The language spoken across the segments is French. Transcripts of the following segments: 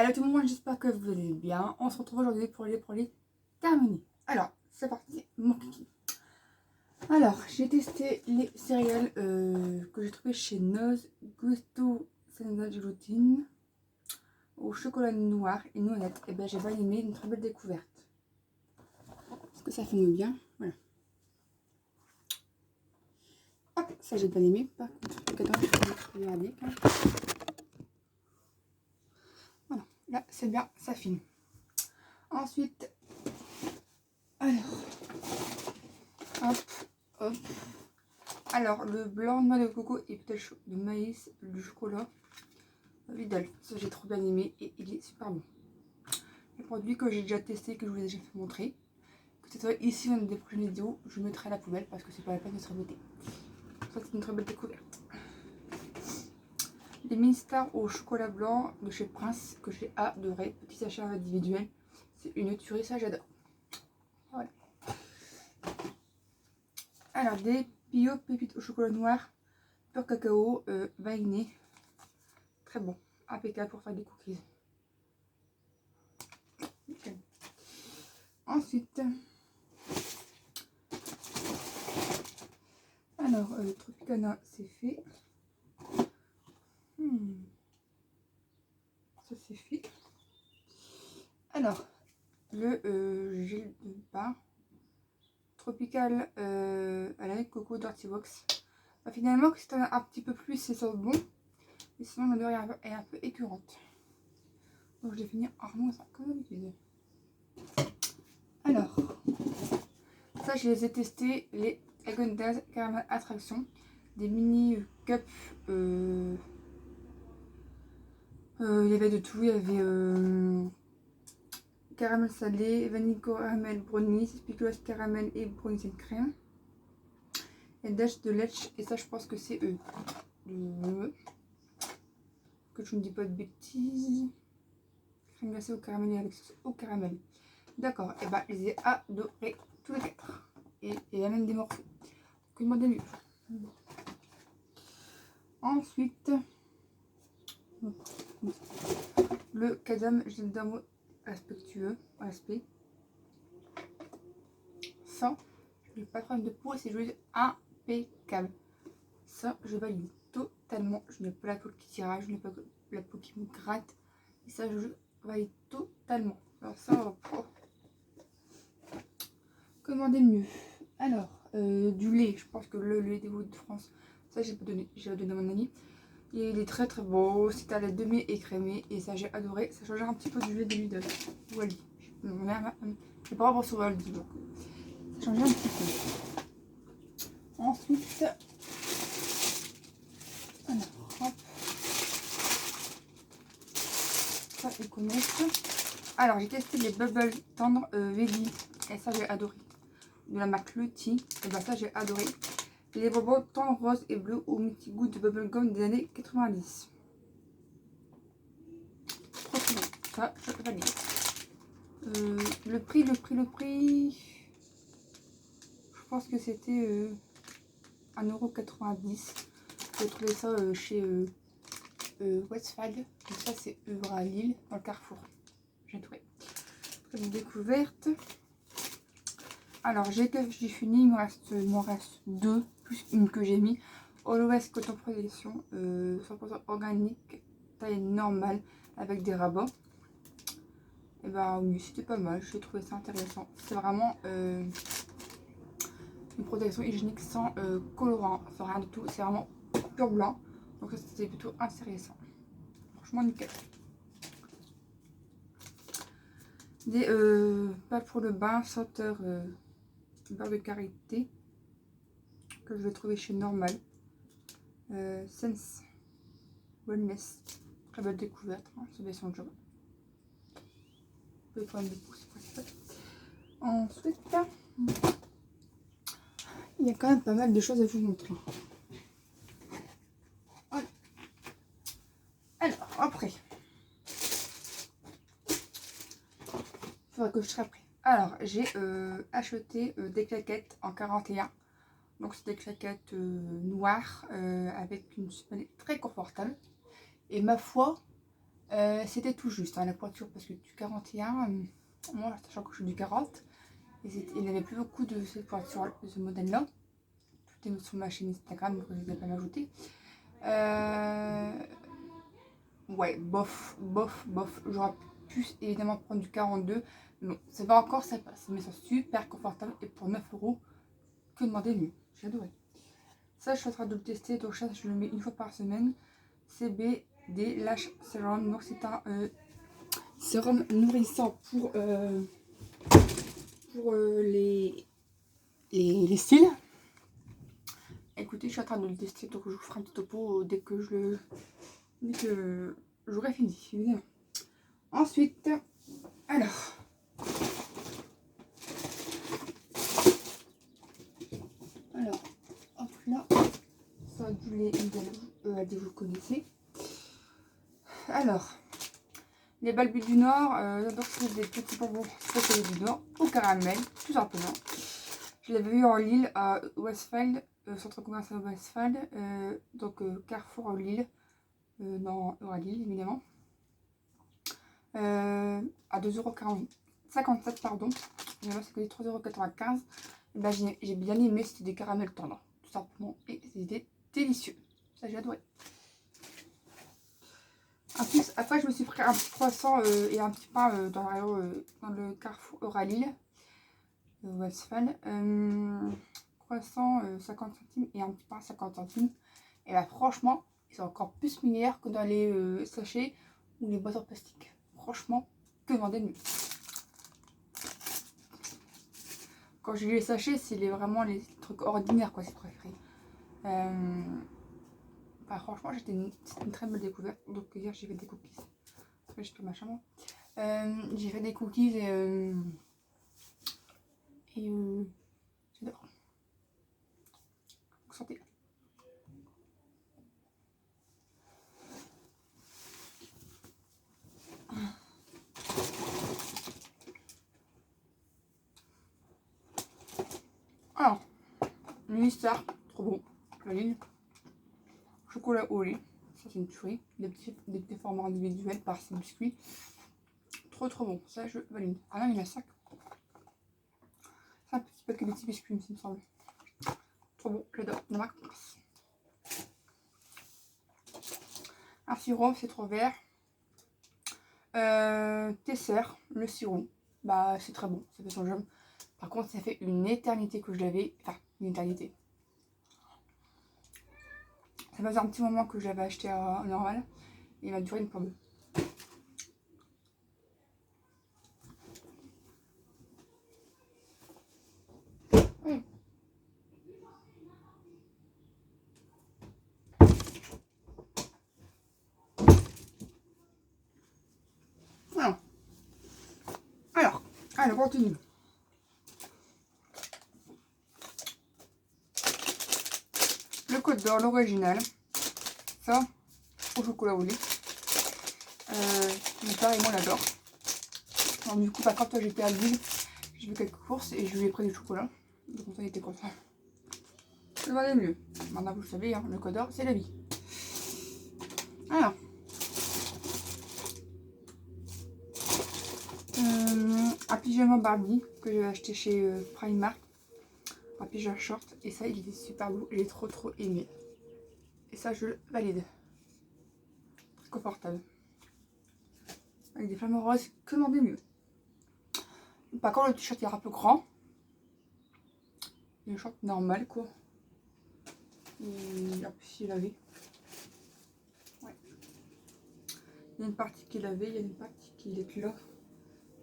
Hello tout le monde, j'espère que vous allez bien. On se retrouve aujourd'hui pour les terminer. Alors, c'est parti, mon kiki. Alors, j'ai testé les céréales que j'ai trouvées chez Noz Gusto Senza Gluten au chocolat noir et noisette. Et bien, j'ai bien aimé, une très belle découverte. Parce que ça fume bien, voilà. Hop, ça j'ai bien aimé. Par contre, le cadran, je vais regarder. Voilà, là c'est bien, ça filme. Ensuite, alors, hop, hop. Alors, le blanc de noix de coco et peut-être de maïs, du chocolat, Lidl. Ça, j'ai trop bien aimé et il est super bon. Les produits que j'ai déjà testé, que je vous ai déjà fait montrer, que ce soit ici ou dans des prochaines vidéos, je mettrai à la poubelle parce que c'est pas la peine de se répéter. Ça, c'est une très belle découverte. Les mini stars au chocolat blanc de chez Prince, que j'ai adoré. Petit sachet individuel. C'est une tuerie, ça j'adore. Voilà. Alors, des Pio pépites au chocolat noir, pur cacao, vanillé. Très bon, impeccable pour faire des cookies. Okay. Ensuite, alors Tropicana c'est fait. Ça c'est fait. Alors, le gel de bain Tropical à la coco Dirty Box. Bah, finalement, si t'en as un petit peu plus, c'est ça bon. Mais sinon, l'odeur est un peu écœurante. Donc, je vais finir en remontant ça comme d'habitude. Alors, ça, je les ai testés, les Häagen-Dazs Caramel Attraction. Des mini cups. Il y avait de tout. Il y avait caramel salé, vanille caramel brownie, spéculoos caramel et brownie and crème. Et dash de lait. Et ça, je pense que c'est eux. Que je ne dis pas de bêtises. Crème glacée au caramel et avec sauce au caramel. D'accord, et bah je les ai adorés tous les quatre. Et il y a même des morceaux. Que demander mieux. Ensuite, le Cadam gel d'amour respectueux. Respect. Ça, le patron de peau, c'est juste impeccable. Ça, je valide totalement. Je n'ai pas la peau qui tire, je n'ai pas la peau qui me gratte. Et ça, je valide totalement. Alors ça, oh. Commandez mieux. Alors, du lait. Je pense que le lait des Hauts de France, ça j'ai donné à mon ami. Et il est très très beau. C'est à la demi écrémé. Et ça j'ai adoré. Ça change un petit peu du lait de Lidl. Ou Aldi. Je pas avoir sur Aldi donc. Ça change un petit peu. Ensuite. Alors, hop. Ça, ils connaissent. Alors, j'ai testé les bubbles tendres veggie. Et ça, j'ai adoré. De la marque Lutti. Et bah, ça, j'ai adoré. Et les bonbons tendres rose et bleu au petit goût de bubblegum des années 90. Trop bon. Ça, je valide. Le prix. Je pense que c'était 1,90 €. J'ai trouvé ça chez Westphal. Donc ça c'est œuvre à Lille, dans le Carrefour. J'ai trouvé. Une découverte. Alors j'ai fini, il me reste deux, plus une que j'ai mis. Always Coton Protection, 100% organique, taille normale, avec des rabats. Et bah oui, c'était pas mal, j'ai trouvé ça intéressant. C'est vraiment une protection hygiénique sans colorant, sans rien du tout. C'est vraiment pur blanc. Donc ça c'était plutôt intéressant. Franchement nickel. Des pas pour le bain, senteur beurre de karité que je vais trouver chez Normal. Sense Wellness. Très belle découverte, hein, c'est bien son job. Je vais prendre des pouces, c'est principal. Ensuite, il y a quand même pas mal de choses à vous montrer. Voilà. Alors, après, il faudra que je serai prêt. Alors, j'ai acheté des claquettes en 41. Donc, c'est des claquettes noires avec une semelle très confortable. Et ma foi, C'était tout juste, hein, la pointure, parce que du 41, moi, sachant que je suis du 40, il n'y avait plus beaucoup de cette pointure, de ce modèle-là. Tout est sur ma chaîne Instagram, donc je ne vais pas m'ajouter. Ouais, bof, bof, bof. J'aurais pu évidemment prendre du 42. Mais bon, ça va encore, ça passe. Mais c'est super confortable. Et pour 9 euros, que demander mieux. J'ai adoré. Ça, je suis en train de le tester. Donc, ça, je le mets une fois par semaine. CBD Lash Serum. Donc, c'est un sérum nourrissant pour les cils. Écoutez, je suis en train de le tester. Donc, je vous ferai un petit topo dès que j'aurai fini, évidemment. Ensuite, alors. Hop là. Ça, du lait, vous connaissez. Alors, les Balbus du Nord, donc c'est des petits bonbons spécialisés du Nord au caramel, tout simplement. Je l'avais vu en Lille à Westfield, centre commercial Westfield, donc Carrefour Lille, dans Lille évidemment, à 2,57 €, pardon. Et là, c'est que 3,95 €. Ben, j'ai bien aimé, c'était des caramels tendres, tout simplement, et c'était délicieux. Ça, j'ai adoré. En plus, après, je me suis pris un petit croissant et un petit pain dans le Carrefour Euralille, Westphal. Croissant 50 centimes et un petit pain 50 centimes. Et là, franchement, ils sont encore plus meilleurs que dans les sachets ou les boîtes en plastique. Franchement, que demander de mieux. Quand j'ai les sachets, c'est vraiment les trucs ordinaires, quoi, c'est préféré. Enfin, franchement, c'était une très belle découverte. Donc, hier, j'ai fait des cookies. Après, j'ai pris ma chambre. J'ai fait des cookies et j'adore. Santé. Alors, Mystère, trop bon. La ligne. Chocolat au lait. Ça, c'est une tuerie. Des petits formats individuels par ces biscuits. Trop bon. Ça, je valide. Ah non, il y en a 5. C'est un petit paquet de petits biscuits, il me semble. Trop bon. J'adore. La marque Mars. Un sirop, c'est trop vert. Tesser, le sirop. Bah, c'est très bon. Ça fait son jeu. Par contre, ça fait une éternité que je l'avais. Enfin, une éternité. Ça faisait un petit moment que je l'avais acheté en normal. Et il m'a duré une pomme. Voilà. Alors, continue. Le Côte d'Or, l'original. Ça, au chocolat au lait. Pareil, moi, j'adore. Donc, du coup, quand j'étais à Lille, j'ai fait quelques courses et je lui ai pris du chocolat. Donc, ça, il était content. Ça va aller mieux. Maintenant, vous le savez, hein, le Côte d'Or, c'est la vie. Alors. Un pyjama Barbie que j'ai acheté chez Primark. Un pyjama short. Et ça, il était super beau. J'ai trop aimé. Et ça, je le valide. Très confortable. Avec des flammes roses, que demander mieux. Par contre, le t-shirt est un peu grand. Le short normal, quoi. Et en plus, il avait. Ouais. Il y a une partie qu'il avait, il y a une partie qui est là.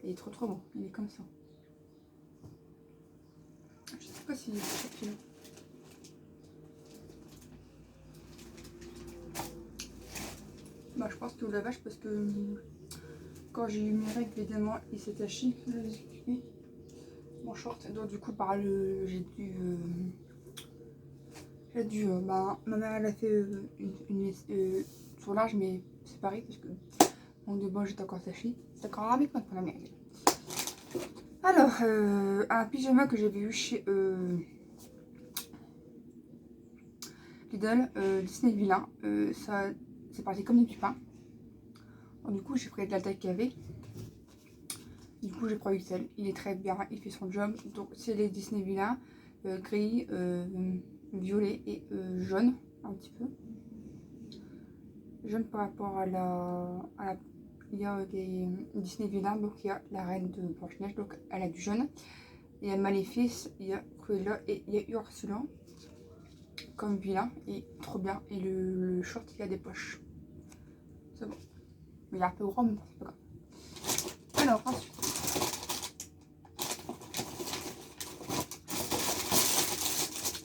Il est trop bon. Il est comme ça. Je sais pas si c'est là. Bah, je pense que la vache, parce que quand j'ai eu mes règles, évidemment, il s'est taché. Mon short. Donc, du coup, ma mère, elle a fait une sur large, mais c'est pareil, parce que mon de bon, j'étais encore tachée. C'est encore avec moi pour la merde. Alors, un pyjama que j'avais eu chez Lidl, Disney Villain. Ça, c'est parti comme des petits pains. Alors, du coup, j'ai pris de la taille qu'il y avait. Du coup, j'ai pris XL. Il est très bien, il fait son job. Donc, c'est les Disney Villains, gris, violet et jaune, un petit peu. Jaune par rapport à la il y a des Disney Villains, donc il y a la reine de Blanche-Neige, donc elle a du jaune. Il y a Maléfice, il y a Cruella et il y a Ursula comme vilain, et trop bien. Et le short, il a des poches. C'est bon. Mais il est un peu gros, mais c'est pas grave. Alors, ensuite.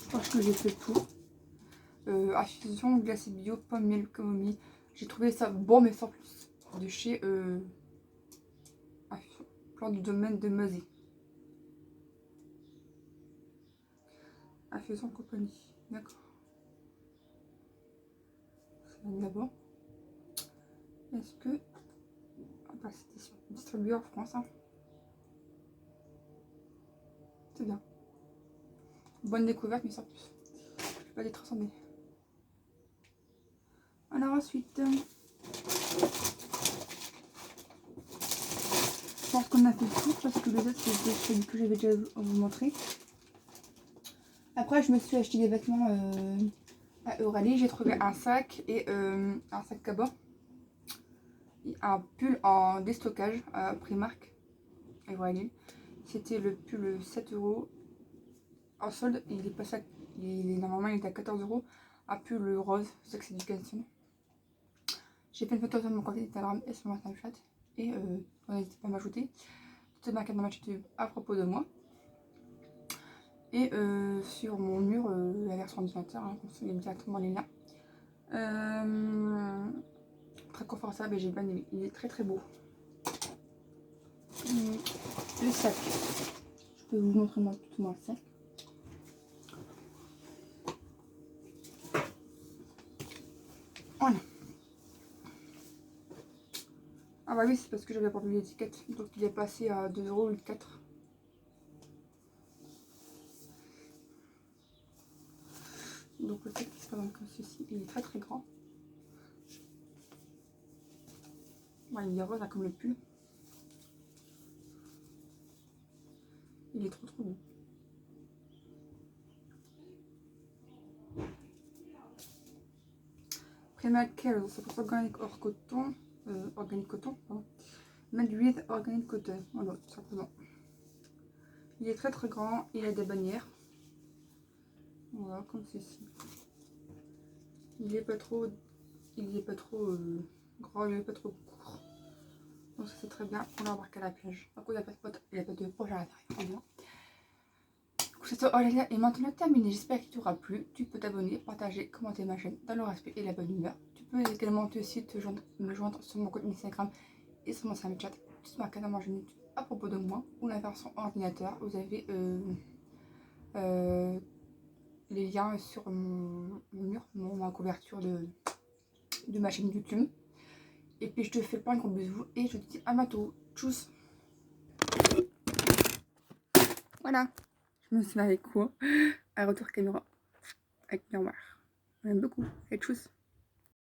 Je pense que j'ai fait le tour. Infusion glacé bio, pomme, miel, camomille. J'ai trouvé ça bon, mais sans plus. De chez Infusion. Plan du domaine de Mazé. Infusion compagnie. D'accord. Ça vient de là-bas. Est-ce que. Ah bah, c'était distribué en France. Hein. C'est bien. Bonne découverte, mais sans plus. Je vais pas les transformer. Alors ensuite. Je pense qu'on a fait le tour parce que les autres c'était celui que j'avais déjà vous montrer. Après je me suis acheté des vêtements à Euralie. J'ai trouvé un sac et un sac cabas. Un pull en déstockage à Primark Euralie. C'était le pull 7 € en solde. Il est passé normalement il était à 14 €. Un pull rose, c'est que c'est du caleçon. J'ai fait une photo sur mon compte Instagram et sur mon Snapchat. Et n'hésitez pas à m'ajouter. Toutes ma carte de match YouTube à propos de moi. Et sur mon mur, la version ordinateur, hein, on se met directement les liens. Très confortable et j'ai bien aimé. Il est très très beau. Le sac. Je peux vous montrer moi tout le sac. Voilà. Ah bah oui, c'est parce que j'avais pas vu l'étiquette. Donc il est passé à 2 € au lieu de 4. Donc le sac qui se présente comme ceci, il est très très grand. Ouais, il est rose hein, comme le pull. Il est trop trop beau. Primal Care, c'est pour organique hors coton. Organique coton, pardon. Made with organic cotton. Voilà, tout simplement. Il est très très grand, il a des bannières. Voilà, comme ceci. Il est pas trop grand, il est pas trop court. Donc ça c'est très bien pour l'embarquer à la plage. Par contre, il n'y a pas de pote, il n'y a pas de poche à l'intérieur. C'est tout. Oh là là, et maintenant terminé. J'espère qu'il t'aura plu. Tu peux t'abonner, partager, commenter ma chaîne dans le respect et la bonne humeur. Tu peux également aussi me joindre sur mon compte Instagram et sur mon Snapchat. Tu marques dans ma chaîne YouTube à propos de moi ou la version ordinateur. Vous avez les liens sur mon mur, ma couverture de ma chaîne YouTube. Et puis je te fais plein de gros bisous et je te dis à bientôt. Tchuss. Voilà. Je me suis avec quoi? Un retour caméra avec miroir. J'aime beaucoup. Et tchuss.